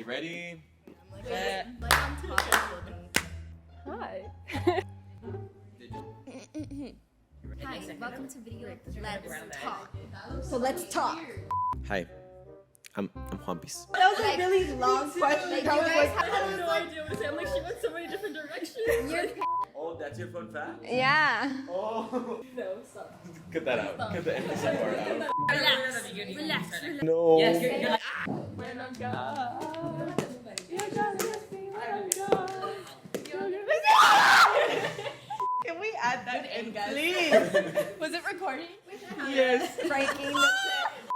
ready? Like on top of building. Hi. Hi, welcome to video Let's Talk. So let's talk. Hi, I'm Juanpis. That was a really long question. Like, I you was guys like, have no idea what to say. I'm like, she went so many different directions. Oh, that's your fun fact? Yeah. Oh. No, stop. Cut that out. Cut the innocent part out. Relax. No. Yes, you're like, When I'm gone. Can we add that in, guys? Please. Was it recording? Yes. Breaking the shit.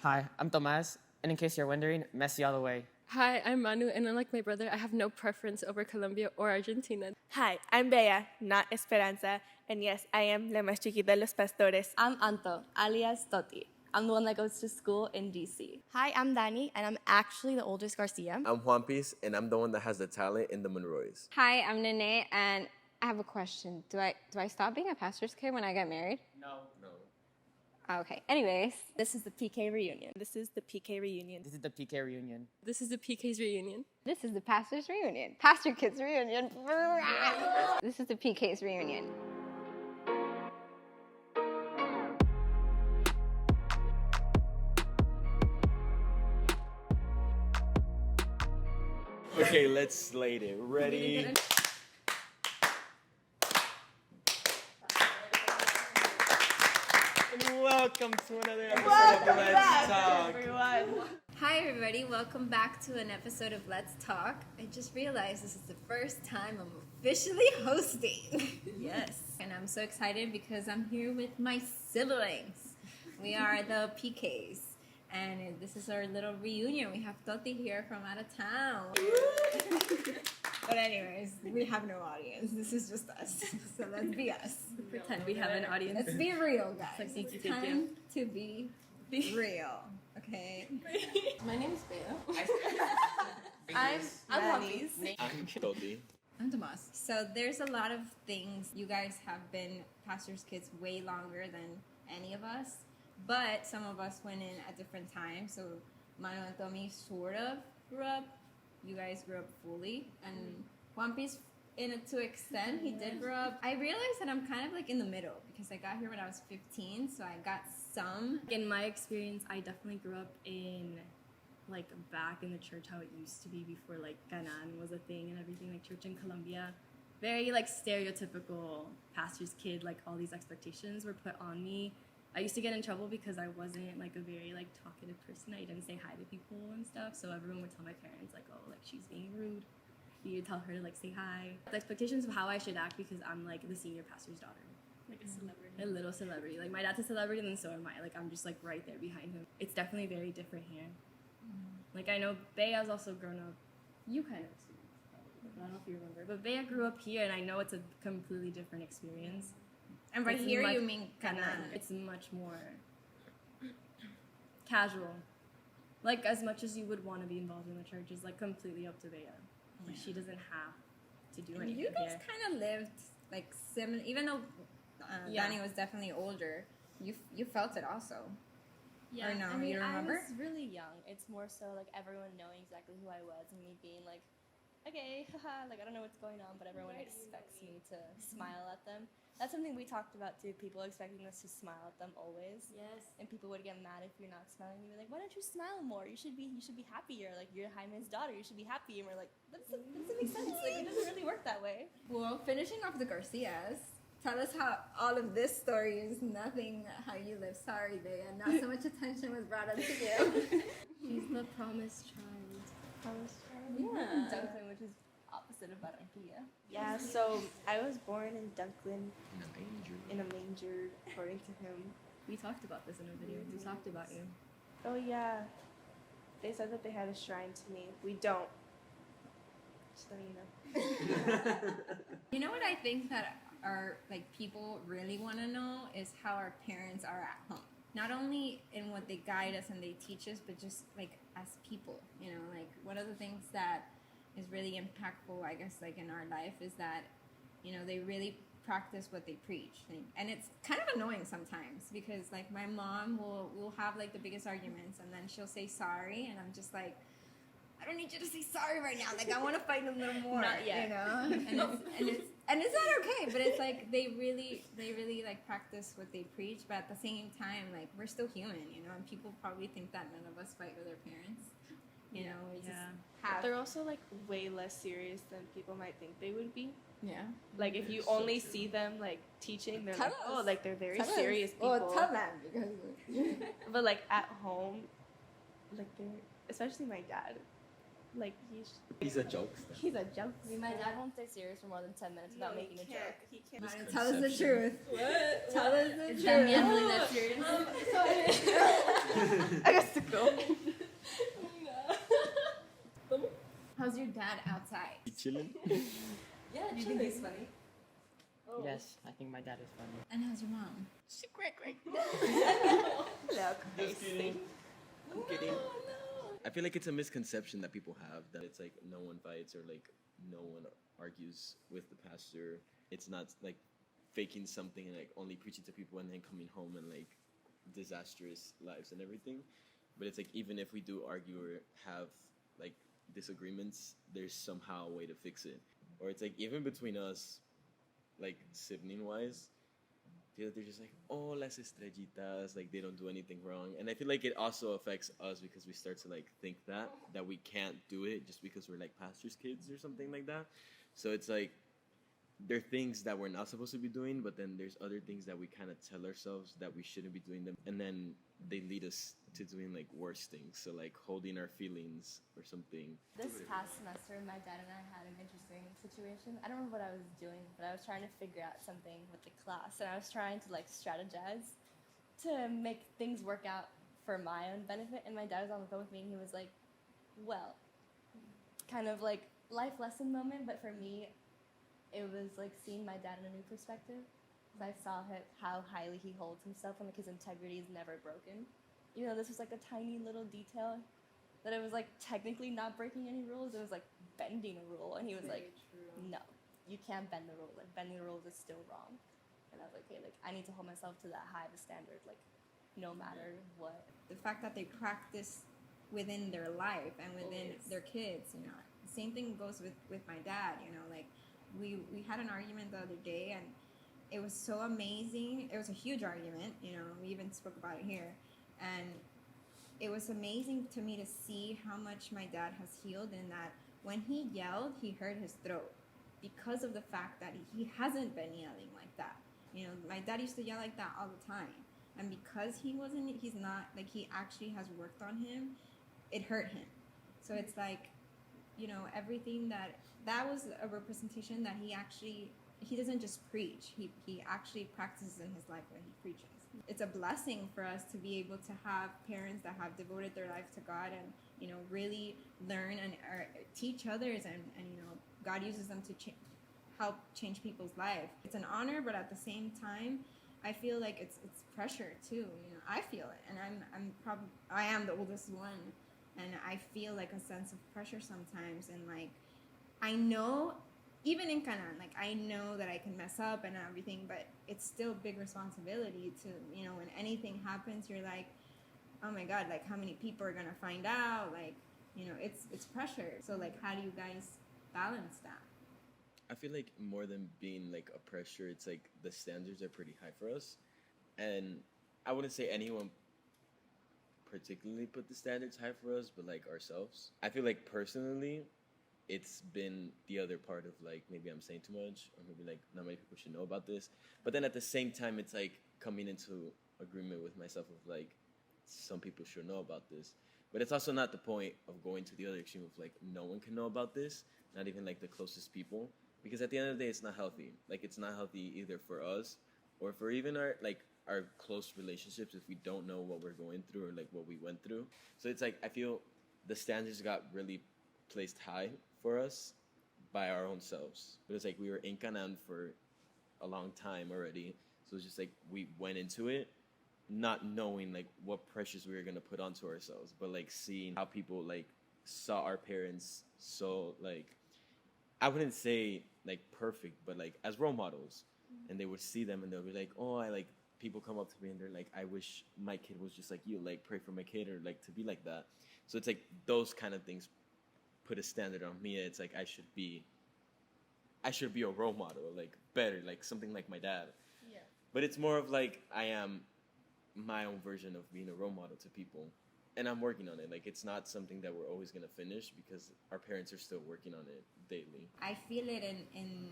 Hi, I'm Tomas, and in case you're wondering, Messi all the way. Hi, I'm Manu, and unlike my brother, I have no preference over Colombia or Argentina. Hi, I'm Bea, not Esperanza, and yes, I am La Más Chiquita de los Pastores. I'm Anto, alias Toti. I'm the one that goes to school in DC. Hi, I'm Dani, and I'm actually the oldest Garcia. I'm Juanpis, and I'm the one that has the talent in the Monroys. Hi, I'm Nene, and I have a question. Do I stop being a pastor's kid when I get married? No. Okay. Anyways, This is the PK reunion. This is the PK reunion. This is the PK reunion. This is the PK's reunion. this is the pastor's reunion. Pastor kids reunion. This is the PK's reunion. Okay, let's slate it. Ready? Welcome to another episode of Let's Talk. Everyone. Hi everybody, welcome back to an episode of Let's Talk. I just realized this is the first time I'm officially hosting. Yes. And I'm so excited because I'm here with my siblings. We are the PKs. And this is our little reunion. We have Toti here from out of town. But anyways, we have no audience. This is just us. So let's be us. Pretend we have an audience. Let's be real, guys. It's like, It's time to be real. Okay? My name is Bea. I'm Dani. I'm Toti. I'm Tomas. So there's a lot of things. You guys have been pastors' kids way longer than any of us. But some of us went in at different times. So Manu and Tommy sort of grew up. You guys grew up fully. And One Piece, to extent, he did grow up. I realized that I'm kind of like in the middle because I got here when I was 15. So I got some. In my experience, I definitely grew up in, like, back in the church how it used to be before, like, Canaan was a thing and everything, like church in Colombia. Very, like, stereotypical pastor's kid, like, all these expectations were put on me. I used to get in trouble because I wasn't, like, a very, like, talkative person. I didn't say hi to people and stuff, so everyone would tell my parents, like, oh, like, she's being rude. You tell her to, like, say hi. The expectations of how I should act because I'm, like, the senior pastor's daughter. Like a celebrity. A little celebrity. Like, my dad's a celebrity, and then so am I. Like, I'm just, like, right there behind him. It's definitely very different here. Like, I know Bea's also grown up. You kind of experienced it, probably. I don't know if you remember. But Bea grew up here, and I know it's a completely different experience. And by It's here, much- you mean Canaan. It's much more casual. Like, as much as you would want to be involved in the church is, like, completely up to Bea. Like, she doesn't have to do anything You guys here. kind of lived like similar, even though Yeah. Dani was definitely older. You felt it also. Yeah, Or no, I mean, you remember? I was really young. It's more so like everyone knowing exactly who I was and me being like, okay, haha, like I don't know what's going on, but everyone expects me to smile at them. That's something we talked about too, people expecting us to smile at them always. Yes. And people would get mad if you're not smiling. You'd be like, why don't you smile more? You should be happier. Like, you're Jaime's daughter. You should be happy. And we're like, that doesn't make sense. Like, it doesn't really work that way. Well, finishing off the Garcias, tell us how all of this story is nothing how you live. Sorry, Bea. Not so much attention was brought up to you. She's the promised child. Yeah. Dunklin, which is opposite of Barranquilla. Yeah, so I was born in Dunklin in a manger, according to him. We talked about this in a video. We talked about you. Oh yeah. They said that they had a shrine to me. We don't. Just letting you know. You know what I think that our like people really want to know is how our parents are at home. Not only in what they guide us and they teach us, but just like as people. You know, like one of the things that is really impactful, I guess, like in our life is that, you know, they really practice what they preach. And it's kind of annoying sometimes because like my mom will have like the biggest arguments and then she'll say sorry and I'm just like, I don't need you to say sorry right now. Like, I want to fight a little more. Not yet. You know? And it's not okay, but it's like they really like practice what they preach, but at the same time, like, we're still human, you know, and people probably think that none of us fight with our parents. You know, we just have. They're also like way less serious than people might think they would be. Yeah. Like if you only see them like teaching, they're Tell like, us. oh, like they're very Tell us. serious people. Well, tell them because. But like at home, like they're, especially my dad, like He's a jokester. he's a joke. I mean, my dad won't stay serious for more than 10 minutes without making a joke. He can't. Tell us the truth. What? Tell us the truth. Is that man really that serious? I got to go. How's your dad outside? He chilling? Yeah, Do you think he's funny? Yes, I think my dad is funny. And how's your mom? She's great. Look, Just kidding. I'm kidding. I feel like it's a misconception that people have that it's like no one fights or like no one argues with the pastor. It's not like faking something and like only preaching to people and then coming home and like disastrous lives and everything. But it's like even if we do argue or have like disagreements, there's somehow a way to fix it. Or it's like even between us, like sibling wise, they're just like, oh, las estrellitas, like they don't do anything wrong. And I feel like it also affects us because we start to like think that we can't do it just because we're like pastors' kids or something like that. So it's like there are things that we're not supposed to be doing, but then there's other things that we kind of tell ourselves that we shouldn't be doing them, and then they lead us to doing like worse things. So like holding our feelings or something. This past semester, my dad and I had an interesting situation. I don't remember what I was doing, but I was trying to figure out something with the class, and I was trying to like strategize to make things work out for my own benefit. And my dad was on the phone with me, and he was like, well, kind of like life lesson moment, but for me, it was like seeing my dad in a new perspective. I saw how highly he holds himself and like his integrity is never broken. You know, this was like a tiny little detail that it was like technically not breaking any rules. It was like bending a rule, and he was like, no, you can't bend the rule. Like bending the rules is still wrong. And I was like, okay, like I need to hold myself to that high of a standard, like no matter what. The fact that they practice within their life and within their kids, you know. The same thing goes with my dad, you know, like we had an argument the other day, and it was so amazing. It was a huge argument, you know, we even spoke about it here. And it was amazing to me to see how much my dad has healed, in that when he yelled, he hurt his throat because of the fact that he hasn't been yelling like that. You know, my dad used to yell like that all the time. And because he's not, like he actually has worked on him, it hurt him. So it's like, you know, everything that was a representation that he doesn't just preach. He actually practices in his life when he preaches. It's a blessing for us to be able to have parents that have devoted their life to God and, you know, really learn and teach others, and you know, God uses them to help change people's life. It's an honor, but at the same time, I feel like it's pressure too. You know, I feel it, and I am the oldest one, and I feel like a sense of pressure sometimes, and like I know. Even in Canaan, like I know that I can mess up and everything, but it's still big responsibility to, you know, when anything happens, you're like, oh my God, like how many people are gonna find out? Like, you know, it's pressure. So like, how do you guys balance that? I feel like more than being like a pressure, it's like the standards are pretty high for us. And I wouldn't say anyone particularly put the standards high for us, but like ourselves. I feel like personally, it's been the other part of like maybe I'm saying too much, or maybe like not many people should know about this. But then at the same time, it's like coming into agreement with myself of like some people should know about this. But it's also not the point of going to the other extreme of like no one can know about this, not even like the closest people, because at the end of the day, it's not healthy. Like it's not healthy either for us or for even our close relationships if we don't know what we're going through or like what we went through. So it's like I feel the standards got really placed high for us by our own selves. But it's like we were in Canaan for a long time already. So it's just like we went into it not knowing like what pressures we were going to put onto ourselves, but like seeing how people like saw our parents so like, I wouldn't say like perfect, but like as role models. And they would see them and they'll be like, oh, people come up to me and they're like, I wish my kid was just like you, like pray for my kid or like to be like that. So it's like those kind of things put a standard on me. It's like I should be a role model, like better, like something like my dad. Yeah. But it's more of like I am my own version of being a role model to people, and I'm working on it. Like it's not something that we're always gonna finish because our parents are still working on it daily. I feel it in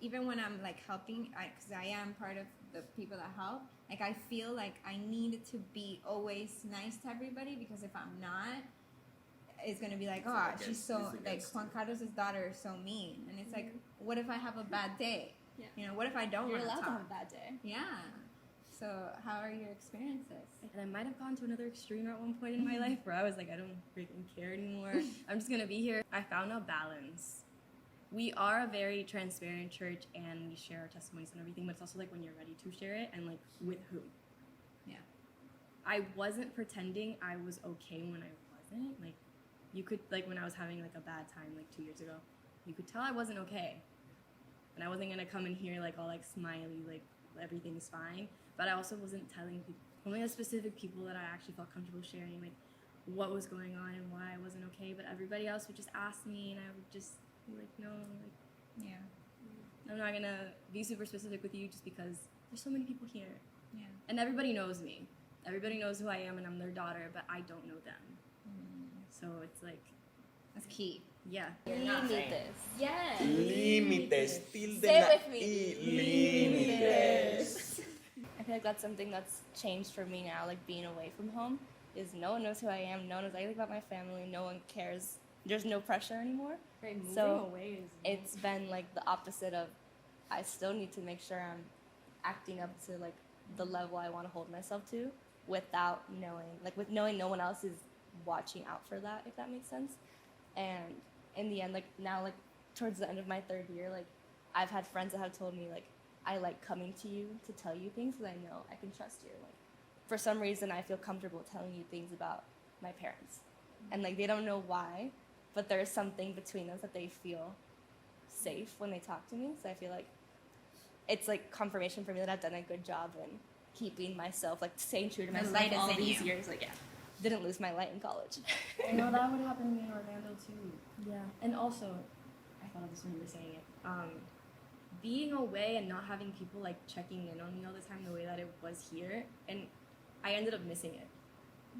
even when I'm like helping, because I am part of the people that help. Like I feel like I need to be always nice to everybody, because if I'm not, it's gonna be like, oh, she's so like Juan Carlos's daughter is so mean, and it's like, what if I have a bad day? Yeah. You know, what if I don't You're want allowed to to talk? have a bad day. Yeah. So how are your experiences? And I might have gone to another extreme at one point in my life where I was like, I don't freaking care anymore. I'm just gonna be here. I found a balance. We are a very transparent church and we share our testimonies and everything, but it's also like when you're ready to share it and like with who. Yeah. I wasn't pretending I was okay when I wasn't. Like you could, like when I was having like a bad time like 2 years ago, you could tell I wasn't okay. And I wasn't gonna come in here like all like smiley, like everything's fine. But I also wasn't telling people, only the specific people that I actually felt comfortable sharing like what was going on and why I wasn't okay. But everybody else would just ask me and I would just be like, no, like, Yeah. I'm not gonna be super specific with you just because there's so many people here. Yeah. And everybody knows me. Everybody knows who I am and I'm their daughter, but I don't know them. So it's like, That's key. yeah. You need this. Yes. Límites, tilde Say la it with me. límites. I feel like that's something that's changed for me now, like being away from home, is no one knows who I am, no one knows anything about my family, no one cares. There's no pressure anymore. Right, moving So, away is It's been like the opposite of, I still need to make sure I'm acting up to like the level I want to hold myself to without knowing, like with knowing no one else is watching out for that, if that makes sense. And in the end, like now, like towards the end of my 3rd year, like I've had friends that have told me like, I like coming to you to tell you things because I know I can trust you. Like for some reason, I feel comfortable telling you things about my parents, and like they don't know why, but there's something between us that they feel safe when they talk to me. So I feel like it's like confirmation for me that I've done a good job in keeping myself, like staying true to The myself light is all in these you. years. Like didn't lose my light in college. I know that would happen to me in Orlando too. Yeah. And also, I thought of this when you were saying it. Being away and not having people like checking in on me all the time the way that it was here, and I ended up missing it.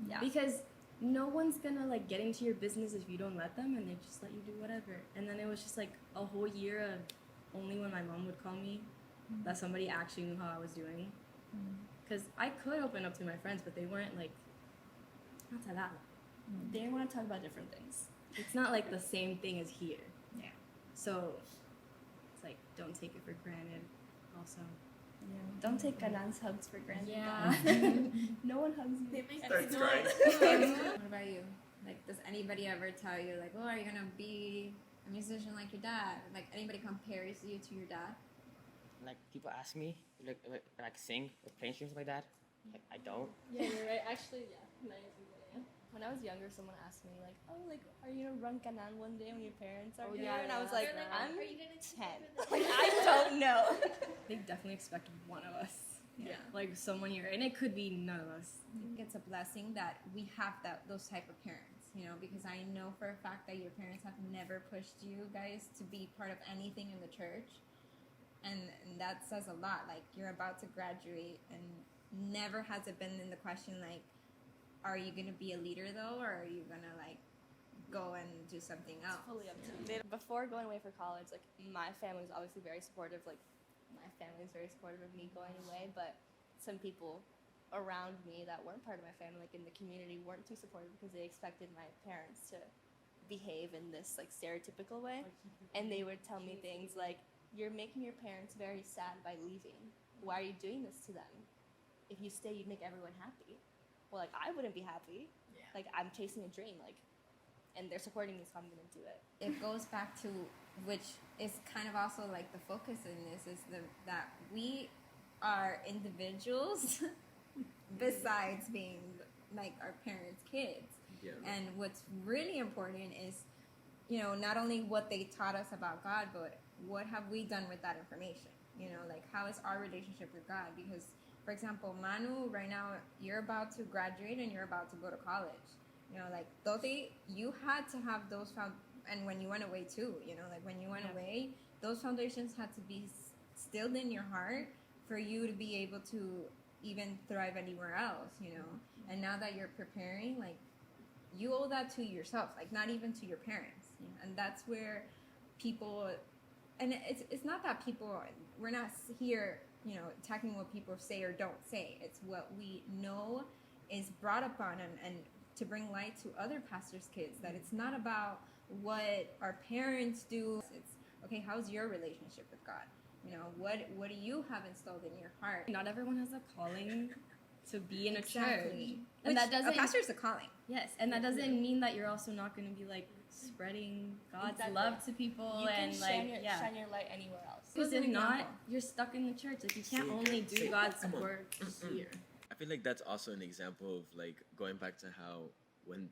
Yeah. Because no one's gonna like get into your business if you don't let them, and they just let you do whatever. And then it was just like a whole year of only when my mom would call me that somebody actually knew how I was doing. Because I could open up to my friends, but they weren't like, not to that. They didn't want to talk about different things. It's not like the same thing as here. Yeah. So it's like, don't take it for granted. Also, Don't take Canan's hugs for granted. yeah. No one hugs you. Starts crying. What about you? Like, does anybody ever tell you like, oh, are you gonna be a musician like your dad? Like, anybody compares you to your dad? Like people ask me, like sing or play instruments like that. Like I don't. Yeah, you're right. Actually, yeah. When I was younger, someone asked me like, "Oh, like, are you gonna run Canaan one day when your parents are here?" And I was like, "I'm 10. Like, I don't know." They definitely expect one of us. Yeah. Like someone here, and it could be none of us. I think it's a blessing that we have those type of parents, you know, because I know for a fact that your parents have never pushed you guys to be part of anything in the church. And that says a lot. Like, you're about to graduate, and never has it been in the question, like, are you going to be a leader, though, or are you going to, like, go and do something else? It's fully up to you. Before going away for college, like, my family was obviously very supportive. Like, my family was very supportive of me going away, but some people around me that weren't part of my family, like, in the community, weren't too supportive because they expected my parents to behave in this, like, stereotypical way. And they would tell me things like, you're making your parents very sad by leaving. Why are you doing this to them? If you stay, you'd make everyone happy. Well, like, I wouldn't be happy. Yeah. Like, I'm chasing a dream, like, and they're supporting me, so I'm gonna do it. It goes back to, which is kind of also like the focus in this, is that we are individuals besides being like our parents' kids. Yeah. And what's really important is, you know, not only what they taught us about God, but what have we done with that information? You know, like, how is our relationship with God? Because, for example, Manu, right now, you're about to graduate and you're about to go to college. You know, like Doti, you had to have those and when you went away too, you know, like when you went away, those foundations had to be stilled in your heart for you to be able to even thrive anywhere else, you know. And now that you're preparing, like, you owe that to yourself, like not even to your parents, you know? And that's where people, and it's not that people, we're not here, you know, attacking what people say or don't say. It's what we know is brought upon and to bring light to other pastors' kids, that it's not about what our parents do. It's, okay, how's your relationship with God? You know, what do you have installed in your heart? Not everyone has a calling to be in a Exactly. church. And that doesn't, a pastor's a calling. yes, and that doesn't mean that you're also not going to be like spreading God's love to people You can and shine like shine your light anywhere else. Because Who's if an not, example? you're stuck in the church. Like you can't only do God's work here. I feel like that's also an example of like going back to how when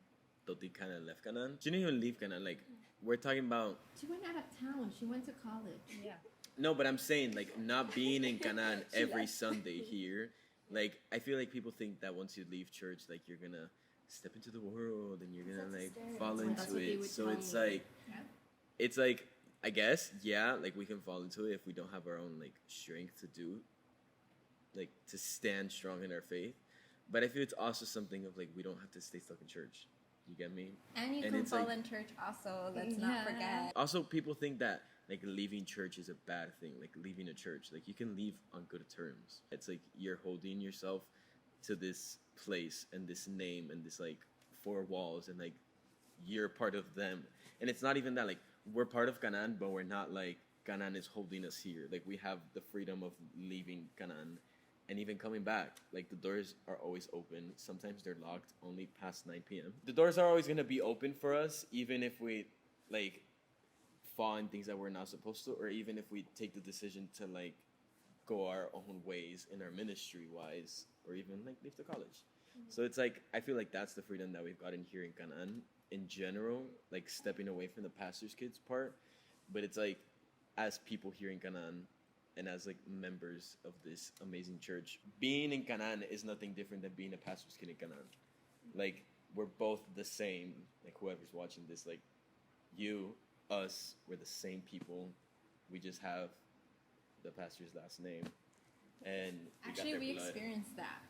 Toti kind of left Canaan, she didn't even leave Canaan. Like we're talking about. She went out of town. She went to college. Yeah. No, but I'm saying like not being in Canaan every Sunday here. Like I feel like people think that once you leave church, like you're gonna step into the world and you're gonna like fall That's into what they it. would So tell it's me. like, it's like I guess like we can fall into it if we don't have our own like strength to do, like to stand strong in our faith. But I feel it's also something of like we don't have to stay stuck in church. You get me? And you And can it's fall like- in church also. Let's not forget. Also, people think that like leaving church is a bad thing. Like leaving a church, like you can leave on good terms. It's like you're holding yourself to this place and this name and this like four walls, and like you're part of them. And it's not even that like we're part of Canaan, but we're not like Canaan is holding us here. Like we have the freedom of leaving Canaan and even coming back. Like the doors are always open. Sometimes they're locked only past 9 p.m. The doors are always gonna be open for us, even if we like fall in things that we're not supposed to, or even if we take the decision to like go our own ways in our ministry wise, or even like leave the college. So it's like I feel like that's the freedom that we've gotten here in Canaan in general, like stepping away from the pastor's kids part. But it's like as people here in Canaan and as like members of this amazing church, being in Canaan is nothing different than being a pastor's kid in Canaan. Like we're both the same. Like whoever's watching this, like you, us, we're the same people. We just have the pastor's last name, and Actually, we blood. experienced that.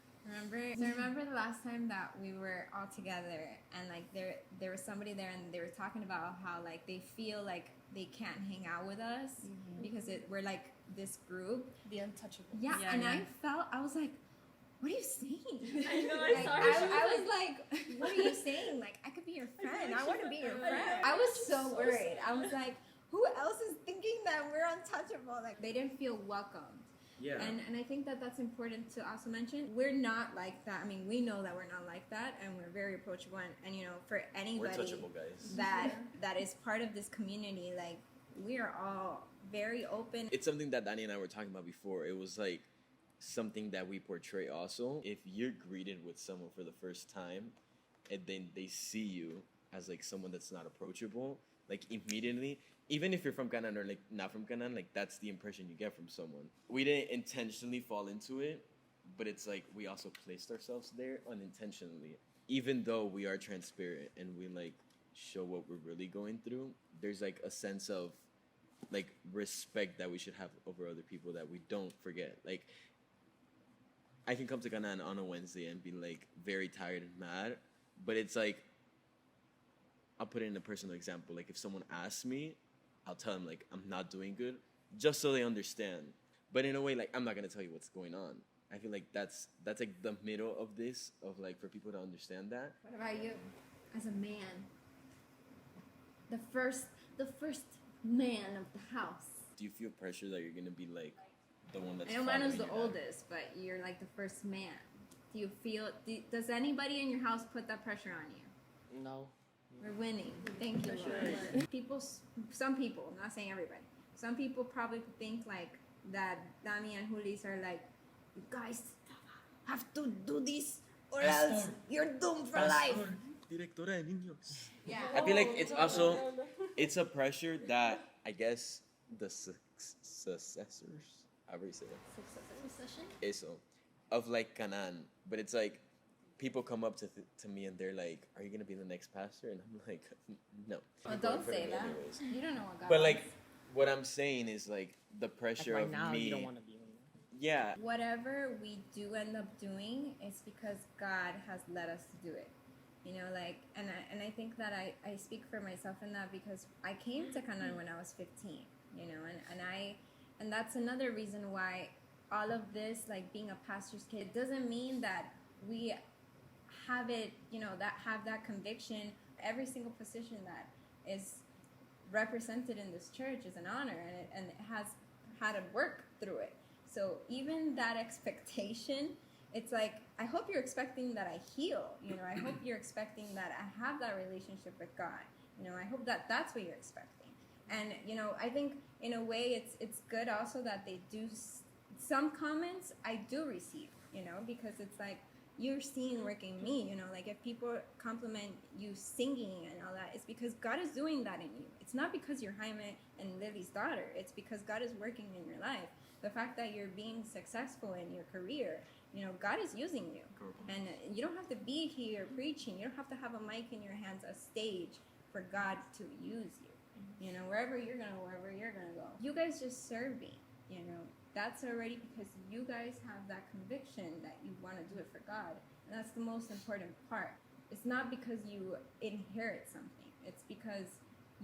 Remember the last time that we were all together, and like there was somebody there, and they were talking about how like they feel like they can't hang out with us because we're like this group. The untouchable. Yeah, Yeah, and yeah. I was like, what are you saying? I know, Like, I saw her. She I was like, what are you saying? Like, I could be your friend. I want to be your friend. I I was so worried. I was like, who else is thinking that we're untouchable? Like, they didn't feel welcomed. Yeah. And I think that that's important to also mention. We're not like that. I mean, we know that we're not like that, and we're very approachable. And you know, for We're anybody touchable, guys. that is part of this community, like we are all very open. It's something that Danny and I were talking about before. It was like something that we portray also. If you're greeted with someone for the first time and then they see you as like someone that's not approachable, like immediately, even if you're from Canaan or like not from Canaan, like that's the impression you get from someone. We didn't intentionally fall into it, but it's like we also placed ourselves there unintentionally. Even though we are transparent and we like show what we're really going through, there's like a sense of like respect that we should have over other people that we don't forget. Like I can come to Canaan on a Wednesday and be like very tired and mad, but it's like I'll put it in a personal example. Like if someone asks me, I'll tell them like I'm not doing good, just so they understand. But in a way, like I'm not gonna tell you what's going on. I feel like that's like the middle of this, of like for people to understand that. What about you, as a man? The first man of the house. Do you feel pressure that you're gonna be like the one that's? I know mine was the following your dad? oldest, but you're like the first man. Do you feel? Does anybody in your house put that pressure on you? No. We're winning. Thank you, Lord. Some people, I'm not saying everybody. Some people probably think like that. Dami and Julis are like, you guys have to do this, or else you're doomed for life. Directora de niños. Yeah. I feel like it's also it's a pressure that I guess the successors, however you say it, eso, of like Canaan, but it's like people come up to me and they're like, "Are you gonna be the next pastor?" And I'm like, "No." Well, People are don't putting say me that. anyways. You don't know what God But wants. like, what I'm saying is like the Like pressure right of now, me. you don't want to be one. Yeah, Whatever we do end up doing, it's because God has led us to do it. You know, like, and I think that I speak for myself in that because I came to Canaan when I was 15, you know, and that's another reason why all of this, like being a pastor's kid, doesn't mean that we have it, you know, that have that conviction. Every single position that is represented in this church is an honor, and it has had to work through it. So even that expectation, it's like, I hope you're expecting that I heal, you know, I hope you're expecting that I have that relationship with God, you know, I hope that that's what you're expecting. And, you know, I think in a way it's good also that they do, some comments I do receive, you know, because it's like, you're seeing work in me, you know, like if people compliment you singing and all that, it's because God is doing that in you. It's not because you're Jaime and Lily's daughter, it's because God is working in your life. The fact that you're being successful in your career, you know, God is using you. And you don't have to be here preaching. You don't have to have a mic in your hands, a stage for God to use you. You know, wherever you're going to go. You guys just serve me, you know. That's already because you guys have that conviction that you want to do it for God. And that's the most important part. It's not because you inherit something. It's because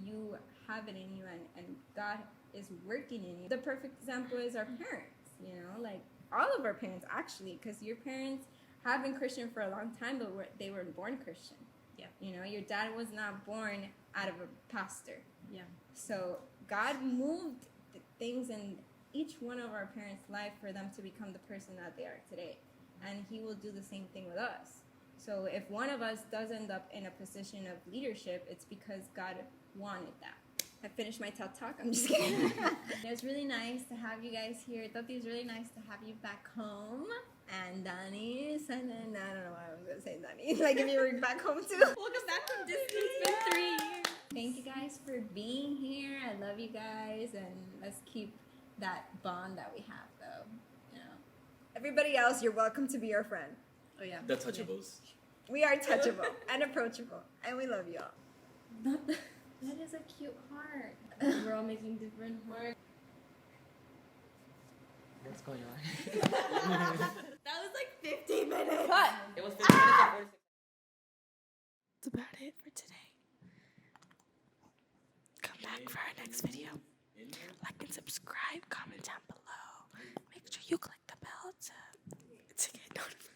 you have it in you and God is working in you. The perfect example is our parents, you know, like all of our parents actually, because your parents have been Christian for a long time, but they were born Christian. Yeah. You know, your dad was not born out of a pastor. Yeah. So God moved things in each one of our parents' life for them to become the person that they are today. And he will do the same thing with us. So if one of us does end up in a position of leadership, it's because God wanted that. I finished my TED Talk. I'm just kidding. It was really nice to have you guys here. I thought it was really nice to have you back home. And Donnie, and then I don't know why I was going to say Donnie. Like if you were back home too. Welcome back from Disney. It's been 3 years. Thank you guys for being here. I love you guys. And let's keep that bond that we have, though. You know, everybody else, you're welcome to be our friend. Oh, yeah. the touchables. We are touchable and approachable, and we love y'all. That is a cute heart. We're all making different work. What's going on? That was like 15 minutes. Cut. It was 15 minutes and 46. That's about it for today. Come back for our next video. Like and subscribe, comment down below. Make sure you click the bell to get notified.